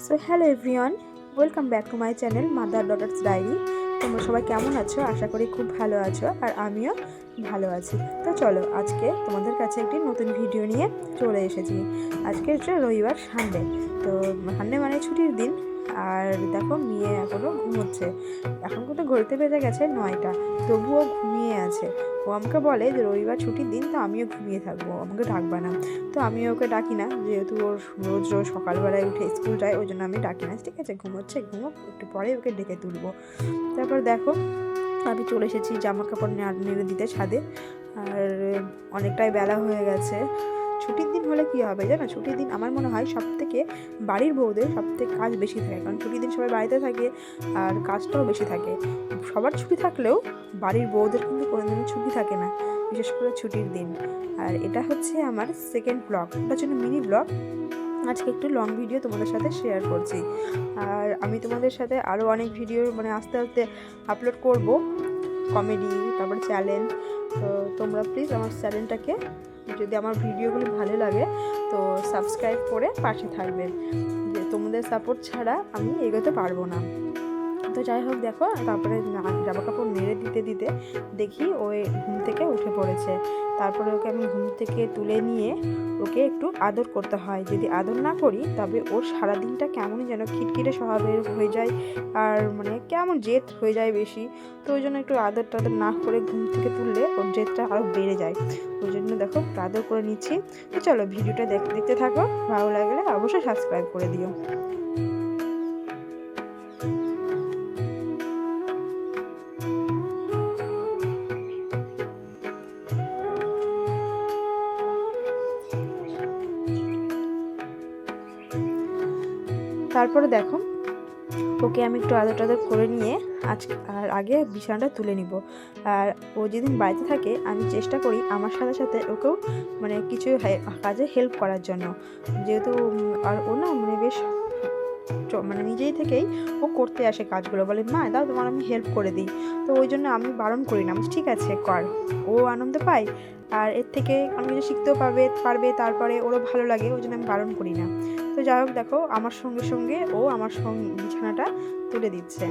So hello everyone, welcome back to my channel mother daughters diary. তোমরা সবাই কেমন আছো? আশা করি খুব ভালো আছো, আর আমিও ভালো আছি। তো চলো, আজকে তোমাদের কাছে একটি নতুন ভিডিও নিয়ে চলে এসেছি। আজকে হচ্ছে রবিবার, সানডে। তো সানডে মানে ছুটির দিন। আর দেখো, মেয়ে এখনও ঘুমোচ্ছে। এখন কিন্তু ঘড়িতে বেজে গেছে 9টা, তবুও ঘুমিয়ে আছে। ও আমাকে বলে যে রবিবার ছুটির দিন, তো আমিও ঘুমিয়ে থাকবো, আমাকে ডাকবা না। তো আমি ওকে ডাকি না, যেহেতু ওর রোজ রোজ সকালবেলায় উঠে স্কুল যায়, ওই জন্য আমি ডাকি না। ঠিক আছে, ঘুমোচ্ছে, ঘুমোক, একটু পরে ওকে ডেকে তুলবো। তারপর দেখো, আমি চলে এসেছি জামা কাপড় নেড়ে দিতে ছাদে। আর অনেকটাই বেলা হয়ে গেছে। ছুটির দিন হলে কী হবে জানো, ছুটির দিন আমার মনে হয় সব থেকে বাড়ির বউদের সব থেকে কাজ বেশি থাকে, কারণ ছুটির দিন সবাই বাড়িতে থাকে আর কাজটাও বেশি থাকে। সবার ছুটি থাকলেও বাড়ির বউদের কিন্তু কোনোদিনও ছুটি থাকে না, বিশেষ করে ছুটির দিন। আর এটা হচ্ছে আমার সেকেন্ড ব্লগ, এটা জন্য মিনি ব্লগ। আজকে একটু লং ভিডিও তোমাদের সাথে শেয়ার করছি। আর আমি তোমাদের সাথে আরও অনেক ভিডিও আস্তে আস্তে আপলোড করব, কমেডি, তারপর চ্যালেঞ্জ। তো তোমরা প্লিজ আমার চ্যানেলটাকে, যদি আমার ভিডিওগুলো ভালো লাগে তো সাবস্ক্রাইব করে পাশে থাকবেন। যে তোমাদের সাপোর্ট ছাড়া আমি এগোতে পারবো না। তো যাই হোক, দেখো, তারপরে জামা কাপড় নেড়ে দিতে দিতে দেখি ওই ঘুম থেকে উঠে পড়েছে। তারপরে ওকে আমি ঘুম থেকে তুলে নিয়ে ওকে একটু আদর করতে হয়। যদি আদর না করি তবে ওর সারাদিনটা কেমনই যেন খিটখিটে স্বভাবের হয়ে যায়, আর কেমন জেদ হয়ে যায় বেশি। তো ওই জন্য একটু আদর টাদর না করে ঘুম থেকে তুললে ওর জেদটা আরও বেড়ে যায়। ওই জন্য দেখো আদর করে নিচ্ছি। তো চলো, ভিডিওটা দেখতে থাকো, ভালো লাগলে অবশ্যই সাবস্ক্রাইব করে দিও। তারপরে দেখো, ওকে আমি একটু আদর টাদর করে নিয়ে আর আগে বিছানাটা তুলে নিব। আর ও যেদিন বাড়িতে থাকে আমি চেষ্টা করি আমার সাথে সাথে ওকেও কিছু কাজে হেল্প করার জন্য, যেহেতু আর ও না বেশ নিজেই থেকেই ও করতে আসে কাজগুলো, বলে মা দাও তোমার আমি হেল্প করে দিই। তো ওই জন্য আমি বারণ করি না, ঠিক আছে কর। ও আনন্দ পায়, আর এর থেকে অনেক কিছু শিখতেও পারবে, তারপরে ওরও ভালো লাগে, ওই জন্য আমি বারণ করি না। তো যাই হোক, দেখো আমার সঙ্গে সঙ্গে ও আমার বিছানাটা তুলে দিচ্ছে।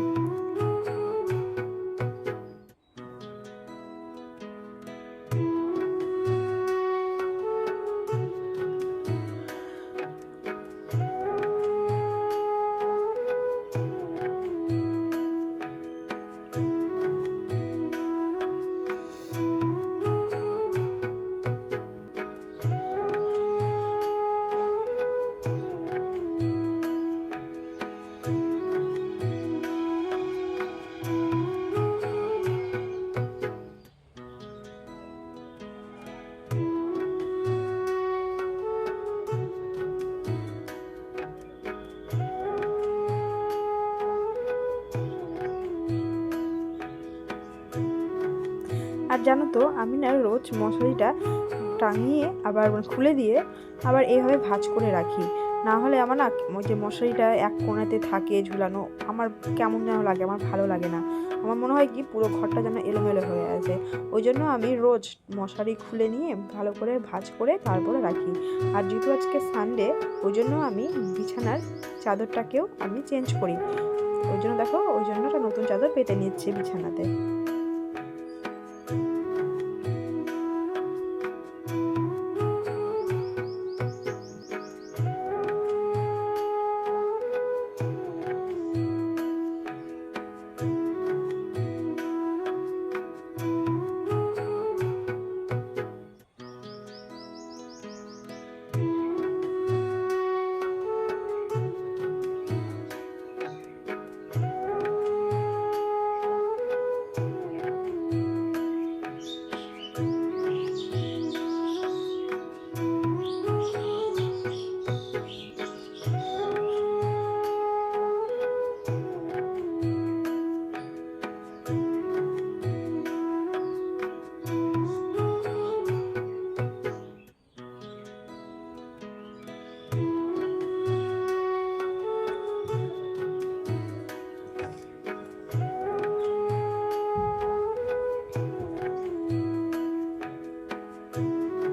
আর জানো তো, আমি না রোজ মশারিটা টাঙিয়ে আবার খুলে দিয়ে আবার এইভাবে ভাঁজ করে রাখি। না হলে আমার না ওই যে মশারিটা এক কোণাতে থাকে ঝুলানো, আমার কেমন যেন লাগে, আমার ভালো লাগে না। আমার মনে হয় কি পুরো ঘরটা যেন এলোমেলো হয়ে আছে। ওই জন্য আমি রোজ মশারি খুলে নিয়ে ভালো করে ভাঁজ করে তারপরে রাখি। আর যেহেতু আজকে সানডে, ওই জন্য আমি বিছানার চাদরটাকেও আমি চেঞ্জ করি। ওই জন্য দেখো, ওই জন্য একটা নতুন চাদর পেতে নিচ্ছি বিছানাতে।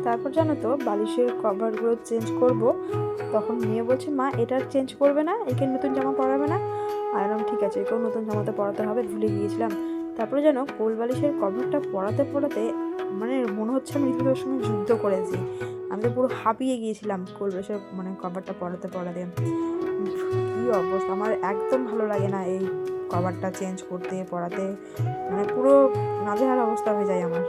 তারপর জানো তো, বালিশের কভারগুলো চেঞ্জ করব। তখন মেয়ে বলছে, মা এটা চেঞ্জ করবে না, একে নতুন জামা পরাবে না? আর এরকম ঠিক আছে, একেও নতুন জামাতে পরাতে হবে, ভুলে গিয়েছিলাম। তারপরে যেন কোল বালিশের কভারটা পরাতে পরাতে মানে মনে হচ্ছে আমি ঋতুদের সঙ্গে যুদ্ধ করেছি। আমি তো পুরো হাঁপিয়ে গিয়েছিলাম কোল বালিশের কভারটা পরাতে পরাতে। কী অবস্থা, আমার একদম ভালো লাগে না এই কভারটা চেঞ্জ করতে পরাতে, পুরো নাজেহাল অবস্থা হয়ে যায় আমার।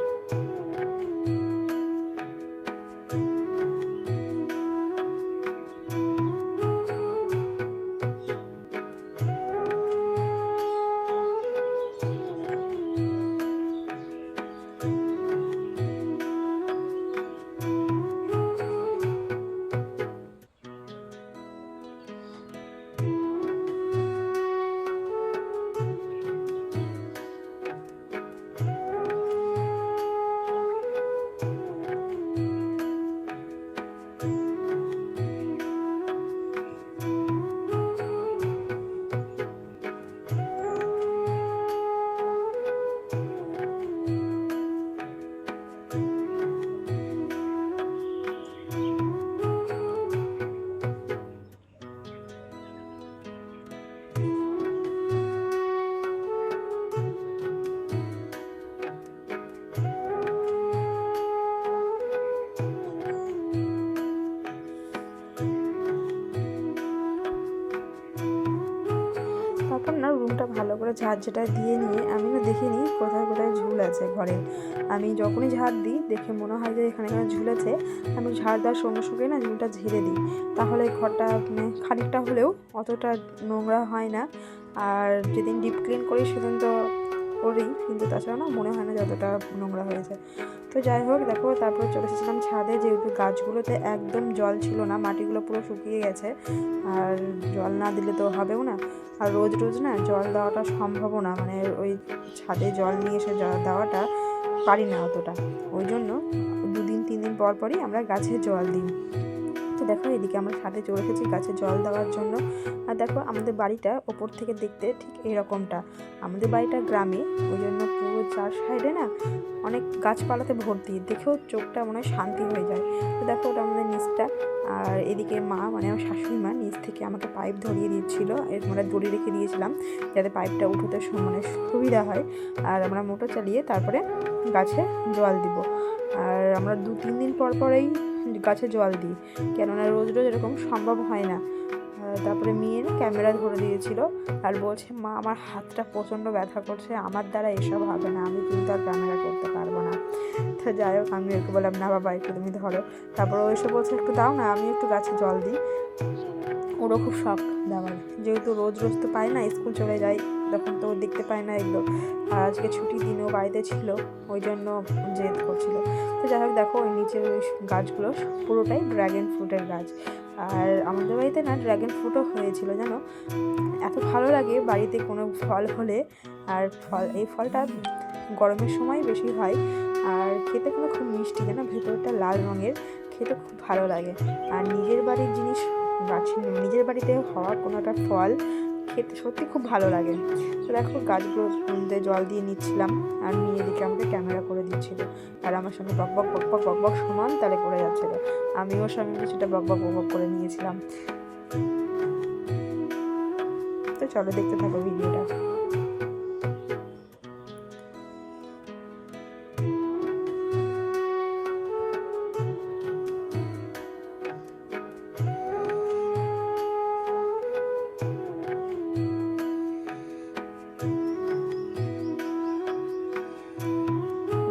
তারপর না রুমটা ভালো করে ঝাড় ঝাঁটা দিয়ে নিয়ে আমি না দেখিনি কোথায় কোথায় ঝুল আছে ঘরের। আমি যখনই ঝাড় দিই দেখে মনে হয় যে এখানে এখানে ঝুল আছে, আমি ঝাড় দেওয়ার সঙ্গে সঙ্গে না ঝুলটা ঝেড়ে দিই, তাহলে ঘরটা খানিকটা হলেও অতটা নোংরা হয় না। আর যেদিন ডিপ ক্লিন করি সেদিন তো করি, কিন্তু তাছাড়া না মনে হয় না যতটা নোংরা হয়েছে। তো যাই হোক, দেখো তারপরে চলে এসেছিলাম ছাদে, যেহেতু গাছগুলোতে একদম জল ছিল না, মাটিগুলো পুরো শুকিয়ে গেছে, আর জল না দিলে তো হবেও না। আর রোজ রোজ না জল দেওয়াটা সম্ভবও না, ওই ছাদে জল নিয়ে এসে দেওয়াটা পারি না অতটা। ওই জন্য 2-3 দিন পর পরই আমরা গাছে জল দিই। তো দেখো এদিকে আমরা ছাদে চলে এসেছি গাছে জল দেওয়ার জন্য। আর দেখো আমাদের বাড়িটা ওপর থেকে দেখতে ঠিক এরকমটা। আমাদের বাড়িটা গ্রামে, ওই জন্য পুরো চার সাইডে না অনেক গাছপালাতে ভর্তি, দেখেও চোখটা মনে হয় শান্তি হয়ে যায়। তো দেখো ওটা আমাদের নিচটা। আর এদিকে মা আমার শাশুড়ি মা নিচ থেকে আমাকে পাইপ ধরিয়ে দিচ্ছিলো, দড়ি রেখে দিয়েছিলাম যাতে পাইপটা উঠোতে সুবিধা হয়। আর আমরা মোটর চালিয়ে তারপরে গাছে জল দিব। আর আমরা 2-3 দিন পর পরেই গাছে জল দিই, কেননা রোজ রোজ এরকম সম্ভব হয় না। তারপরে মেয়ে ক্যামেরা ধরে দিয়েছিল আর বলছে, মা আমার হাতটা প্রচণ্ড ব্যথা করছে, আমার দ্বারা এসব হবে না, আমি কিন্তু আর ক্যামেরা করতে পারবো না। তো যাই হোক আমি ওকে বললাম, না বাবা একটু তুমি ধরো। তারপরে ও এসে বলছে, একটু দাও না, আমি একটু গাছে জল দিই। ওরও খুব শখ দেওয়ার, যেহেতু রোজ রোজ তো পায় না, স্কুল চলে যায় তখন তো দেখতে পায় না এগুলো। আর আজকে ছুটির দিনও বাড়িতে ছিল, ওই জন্য জেদ করছিল। তো যাই হোক দেখো ওই নিচের ওই গাছগুলো পুরোটাই ড্র্যাগন ফ্রুটের গাছ। আর আমাদের বাড়িতে না ড্র্যাগন ফ্রুটও হয়েছিল জানো। এত ভালো লাগে বাড়িতে কোনো ফল হলে। আর এই ফলটা গরমের সময় বেশি হয়, আর খেতে কিন্তু খুব মিষ্টি, যেন ভেতরটা লাল রঙের, খেতে খুব ভালো লাগে। আর নিজের বাড়ির জিনিস নিজের বাড়িতে হওয়া কোনো একটা ফল খেতে সত্যি খুব ভালো লাগে। তো দেখো গাছগুলোতে জল দিয়ে নিচ্ছিলাম, আর মেয়ে এদিকে আমাকে ক্যামেরা করে দিচ্ছিল, আর আমার সঙ্গে বকবক বকবক বকবক সমান তালে করে যাচ্ছিলো। আমিও সঙ্গে কিছুটা বকবক বকবক করে নিয়েছিলাম। তো চলো দেখতে থাকো ভিডিওটা।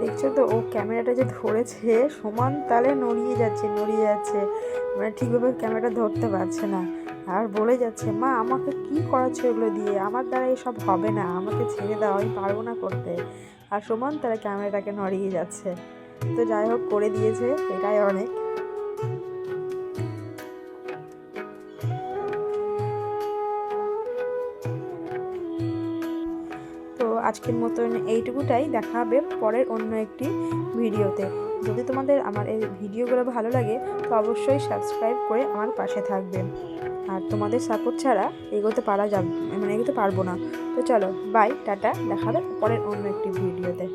দেখছো তো ও ক্যামেরাটা যে ধরেছে সমান তালে নড়িয়ে যাচ্ছে, ঠিকভাবে ক্যামেরাটা ধরতে পারছে না। আর বলে যাচ্ছে, মা আমাকে কি করাচ্ছ এগুলো দিয়ে, আমার দ্বারা এসব হবে না, আমাকে ছেড়ে দাও, আমি পারবো না করতে। আর সমান তালে ক্যামেরাটাকে নড়িয়ে যাচ্ছে। তো যাই হোক করে দিয়েছে, এটাই অনেক। তো আজকের মতন এইটুকুটাই, দেখা হবে পরের অন্য একটি ভিডিওতে। যদি তোমাদের আমার এই ভিডিওগুলো ভালো লাগে তো অবশ্যই সাবস্ক্রাইব করে আমার পাশে থাকবে। আর তোমাদের সাপোর্ট ছাড়া এগোতে পারবো না। তো চলো বাই, টাটা, দেখা হবে পরের অন্য একটি ভিডিওতে।